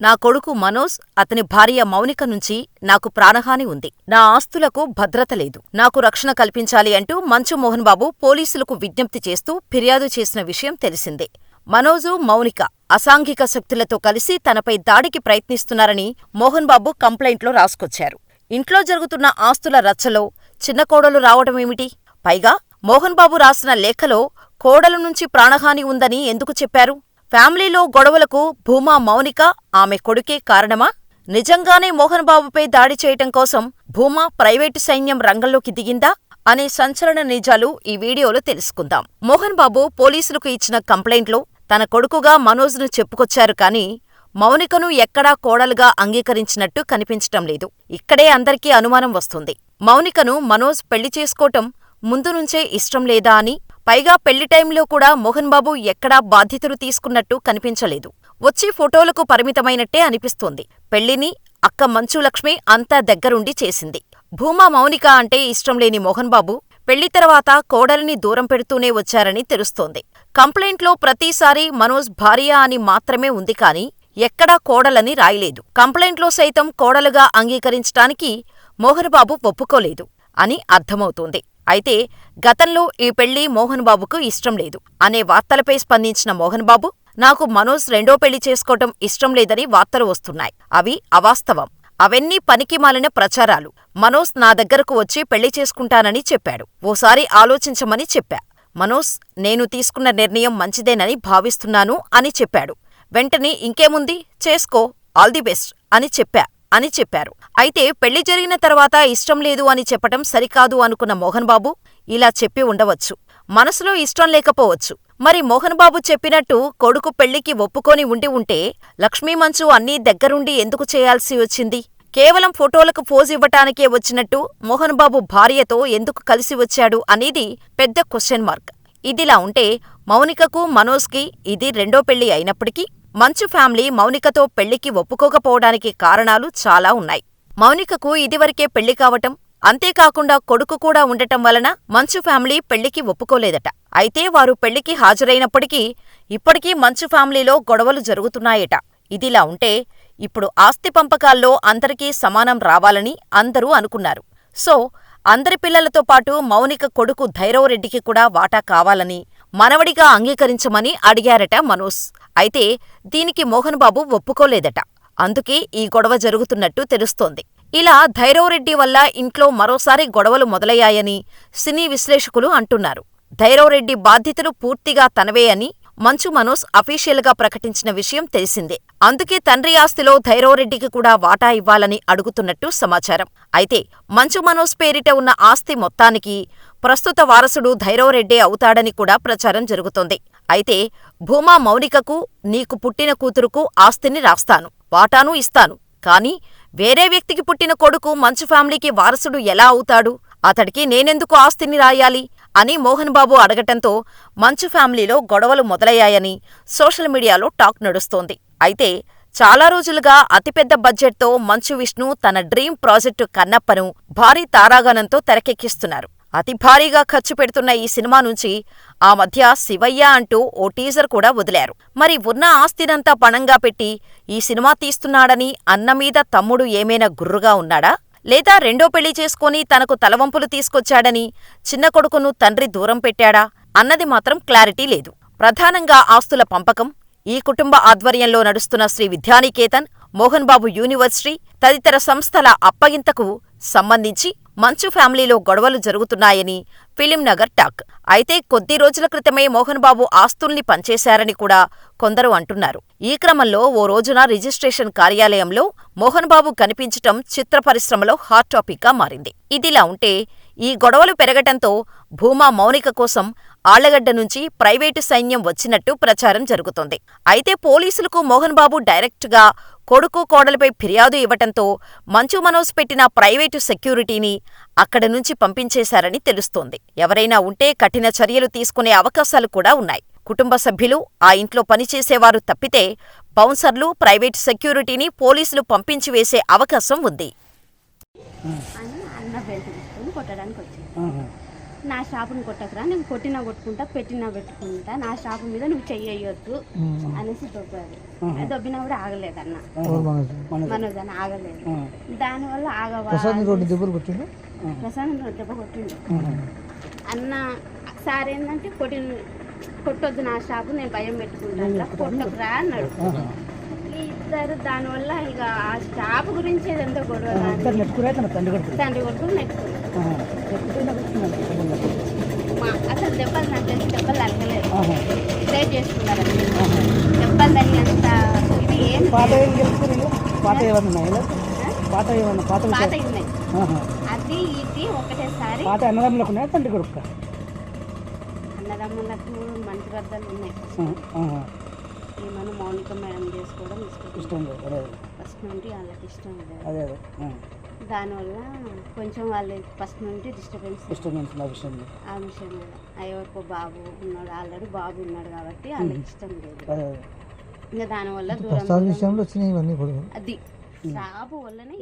నా కొడుకు మనోజ్, అతని భార్య మౌనిక నుంచి నాకు ప్రాణహాని ఉంది. నా ఆస్తులకు భద్రత లేదు. నాకు రక్షణ కల్పించాలి అంటూ మంచు మోహన్ బాబు పోలీసులకు విజ్ఞప్తి చేస్తూ ఫిర్యాదు చేసిన విషయం తెలిసిందే. మనోజు, మౌనిక అసాంఘిక శక్తులతో కలిసి తనపై దాడికి ప్రయత్నిస్తున్నారని మోహన్ బాబు కంప్లైంట్లో రాసుకొచ్చారు. ఇంట్లో జరుగుతున్న ఆస్తుల రచ్చలో చిన్న కోడలు రావటమేమిటి? పైగా మోహన్ బాబు రాసిన లేఖలో కోడలు నుంచి ప్రాణహాని ఉందని ఎందుకు చెప్పారు? ఫ్యామిలీలో గొడవలకు భూమా, మౌనిక, ఆమె కొడుకే కారణమా? నిజంగానే మోహన్ బాబుపై దాడి చేయటం కోసం భూమా ప్రైవేటు సైన్యం రంగంలోకి దిగిందా అనే సంచలన నిజాలు ఈ వీడియోలో తెలుసుకుందాం. మోహన్ బాబు పోలీసులకు ఇచ్చిన కంప్లైంట్లో తన కొడుకుగా మనోజ్ను చెప్పుకొచ్చారు కానీ మౌనికను ఎక్కడా కోడలుగా అంగీకరించినట్టు కనిపించటం లేదు. ఇక్కడే అందరికీ అనుమానం వస్తుంది. మౌనికను మనోజ్ పెళ్లి చేసుకోవటం ముందు నుంచే ఇష్టం లేదా అని, పైగా పెళ్లి టైంలో కూడా మోహన్ బాబు ఎక్కడా బాధ్యతలు తీసుకున్నట్టు కనిపించలేదు. వచ్చి ఫోటోలకు పరిమితమైనట్టే అనిపిస్తోంది. పెళ్లిని అక్క మంచు లక్ష్మి అంతా దగ్గరుండి చేసింది. భూమా, మౌనిక అంటే ఇష్టం లేని మోహన్ బాబు పెళ్లి తర్వాత కోడలిని దూరం పెడుతూనే వచ్చారని తెలుస్తోంది. కంప్లైంట్లో ప్రతిసారీ మనోజ్ భార్య అని మాత్రమే ఉంది కానీ ఎక్కడా కోడలని రాయలేదు. కంప్లైంట్లో సైతం కోడలుగా అంగీకరించటానికి మోహన్ బాబు ఒప్పుకోలేదు అని అర్థమవుతోంది. అయితే గతంలో ఈ పెళ్లి మోహన్ బాబుకు ఇష్టం లేదు అనే వార్తలపై స్పందించిన మోహన్ బాబు, నాకు మనోజ్ రెండో పెళ్లి చేసుకోవటం ఇష్టం లేదని వార్తలు వస్తున్నాయి. అవి అవాస్తవం. అవన్నీ పనికిమాలిన ప్రచారాలు. మనోజ్ నా దగ్గరకు వచ్చి పెళ్లి చేసుకుంటానని చెప్పాడు. ఓసారి ఆలోచించమని చెప్పా. మనోజ్, నేను తీసుకున్న నిర్ణయం మంచిదేనని భావిస్తున్నాను అని చెప్పాడు. వెంటనే ఇంకేముంది, చేసుకో, ఆల్ ది బెస్ట్ అని చెప్పారు. అయితే పెళ్లి జరిగిన తర్వాత ఇష్టం లేదు అని చెప్పటం సరికాదు అనుకున్న మోహన్ బాబు ఇలా చెప్పి ఉండవచ్చు. మనసులో ఇష్టం లేకపోవచ్చు. మరి మోహన్ బాబు చెప్పినట్టు కొడుకు పెళ్లికి ఒప్పుకొని ఉంటే లక్ష్మీ, మంచు అన్నీ దగ్గరుండి ఎందుకు చేయాల్సి వచ్చింది? కేవలం ఫోటోలకు పోజ్ ఇవ్వటానికే వచ్చినట్టు మోహన్ బాబు భార్యతో ఎందుకు కలిసి వచ్చాడు అనేది పెద్ద క్వశ్చన్ మార్క్. ఇదిలా ఉంటే మౌనికకు, మనోజ్కి ఇది రెండో పెళ్లి అయినప్పటికీ మంచు ఫ్యామిలీ మౌనికతో పెళ్లికి ఒప్పుకోకపోవడానికి కారణాలు చాలా ఉన్నాయి. మౌనికకు ఇదివరకే పెళ్లి కావటం, అంతేకాకుండా కొడుకు కూడా ఉండటం వలన మంచు ఫ్యామిలీ పెళ్లికి ఒప్పుకోలేదట. అయితే వారు పెళ్లికి హాజరైనప్పటికీ ఇప్పటికీ మంచు ఫ్యామిలీలో గొడవలు జరుగుతున్నాయట. ఇదిలా ఉంటే ఇప్పుడు ఆస్తి పంపకాల్లో అందరికీ సమానం రావాలని అందరూ అనుకున్నారు. సో అందరి పిల్లలతో పాటు మౌనిక కొడుకు ధైరవరెడ్డికి కూడా వాటా కావాలని, మనవడిగా అంగీకరించమని అడిగారట మనోజ్. అయితే దీనికి మోహన్ బాబు ఒప్పుకోలేదట. అందుకే ఈ గొడవ జరుగుతున్నట్టు తెలుస్తోంది. ఇలా ధైరవరెడ్డి వల్ల ఇంట్లో మరోసారి గొడవలు మొదలయ్యాయని సినీ విశ్లేషకులు అంటున్నారు. ధైరవరెడ్డి బాధ్యతలు పూర్తిగా తనవే అని మంచు మనోజ్ అఫీషియల్గా ప్రకటించిన విషయం తెలిసిందే. అందుకే తండ్రి ఆస్తిలో ధైరవరెడ్డికి కూడా వాటా ఇవ్వాలని అడుగుతున్నట్టు సమాచారం. అయితే మంచు మనోజ్ పేరిట ఉన్న ఆస్తి మొత్తానికి ప్రస్తుత వారసుడు ధైరవరెడ్డే అవుతాడని కూడా ప్రచారం జరుగుతోంది. అయితే భూమా, మౌనికకు, నీకు పుట్టిన కూతురుకు ఆస్తిని రాస్తాను, వాటాను ఇస్తాను, కానీ వేరే వ్యక్తికి పుట్టిన కొడుకు మంచు ఫ్యామిలీకి వారసుడు ఎలా అవుతాడు? అతడికి నేనెందుకు ఆస్తిని రాయాలి అని మోహన్ బాబు అడగటంతో మంచు ఫ్యామిలీలో గొడవలు మొదలయ్యాయని సోషల్ మీడియాలో టాక్ నడుస్తోంది. అయితే చాలా రోజులుగా అతిపెద్ద బడ్జెట్తో మంచు విష్ణు తన డ్రీమ్ ప్రాజెక్టు కన్నప్పను భారీ తారాగణంతో తెరకెక్కిస్తున్నారు. అతి భారీగా ఖర్చు పెడుతున్న ఈ సినిమా నుంచి ఆ మధ్య శివయ్య అంటూ ఓ టీజర్ కూడా వదిలారు. మరి ఉన్న ఆస్తినంతా పణంగా పెట్టి ఈ సినిమా తీస్తున్నాడని అన్నమీద తమ్ముడు ఏమైనా గుర్రుగా ఉన్నాడా? లేదా రెండో పెళ్లి చేసుకుని తనకు తలవంపులు తీసుకొచ్చాడని చిన్న కొడుకును తండ్రి దూరం పెట్టాడా అన్నది మాత్రం క్లారిటీ లేదు. ప్రధానంగా ఆస్తుల పంపకం, ఈ కుటుంబ ఆధ్వర్యంలో నడుస్తున్న శ్రీ విద్యానికేతన్, మోహన్ బాబు యూనివర్సిటీ తదితర సంస్థల అప్పగింతకు సంబంధించి మంచు ఫ్యామిలీలో గొడవలు జరుగుతున్నాయని ఫిలిం నగర్ టాక్. అయితే కొద్ది రోజుల క్రితమే మోహన్ బాబు ఆస్తుల్ని పంచేశారని కూడా కొందరు అంటున్నారు. ఈ క్రమంలో ఓ రోజున రిజిస్ట్రేషన్ కార్యాలయంలో మోహన్ బాబు కనిపించటం చిత్ర పరిశ్రమలో హాట్ టాపిక్గా మారింది. ఇదిలా ఉంటే ఈ గొడవలు పెరగటంతో భూమా, మౌనిక కోసం ఆళ్లగడ్డ నుంచి ప్రైవేటు సైన్యం వచ్చినట్టు ప్రచారం జరుగుతోంది. అయితే పోలీసులకు మోహన్ బాబు డైరెక్ట్గా కొడుకు, కోడలిపై ఫిర్యాదు ఇవ్వటంతో మంచు మనోజ్ పెట్టిన ప్రైవేటు సెక్యూరిటీని అక్కడి నుంచి పంపించేశారని తెలుస్తోంది. ఎవరైనా ఉంటే కఠిన చర్యలు తీసుకునే అవకాశాలు కూడా ఉన్నాయి. కుటుంబ సభ్యులు, ఆ ఇంట్లో పనిచేసేవారు తప్పితే బౌన్సర్లు, ప్రైవేటు సెక్యూరిటీని పోలీసులు పంపించి వేసే అవకాశం ఉంది. నా షాపుని కొట్టకురా, నేను కొట్టినా కొట్టుకుంటా, పెట్టినా పెట్టుకుంటా, నా షాపు మీద నువ్వు చెయ్యొద్దు అనేసి దొబ్బారు. దొబ్బినా కూడా ఆగలేదన్న, మనోజ్ అని ఆగలేదు. దానివల్ల ప్రశాంత్ దెబ్బ కొట్టిండు. అన్న సార్ ఏంటంటే కొట్టొద్దు నా షాపు, నేను భయం పెట్టుకుంటాను, కొట్టకురా అన్నాడు. ఇద్దరు దానివల్ల ఇక ఆ షాపు గురించి ఏదంతా గొడవ, తండ్రి కొడుకు అసలు దెబ్బలు నాకు తెలిసి దెబ్బలు తగ్గలేదు, సేవ్ చేసుకున్నారు. దెబ్బలు తగినంత ఇది ఏం పాత ఉన్నాయి, అది ఇది ఒకటేసారి. అన్నదమ్ములకు మంచి వర్ధాలు ఉన్నాయి. ఏమన్నా మౌనిక మేడం చేసుకోవడం ఇష్టం లేదు, ఫస్ట్ నుండి వాళ్ళకి ఇష్టం లేదు. దానివల్ల కొంచెం వాళ్ళు ఫస్ట్ నుండి డిస్టర్బెన్స్ ఆ విషయం మీద. ఎవరికో బాబు ఉన్నాడు, ఆల్రెడీ బాబు ఉన్నాడు కాబట్టి వాళ్ళకి ఇష్టం లేదు. ఇంకా దానివల్ల దూరం అది షాపు వల్లనే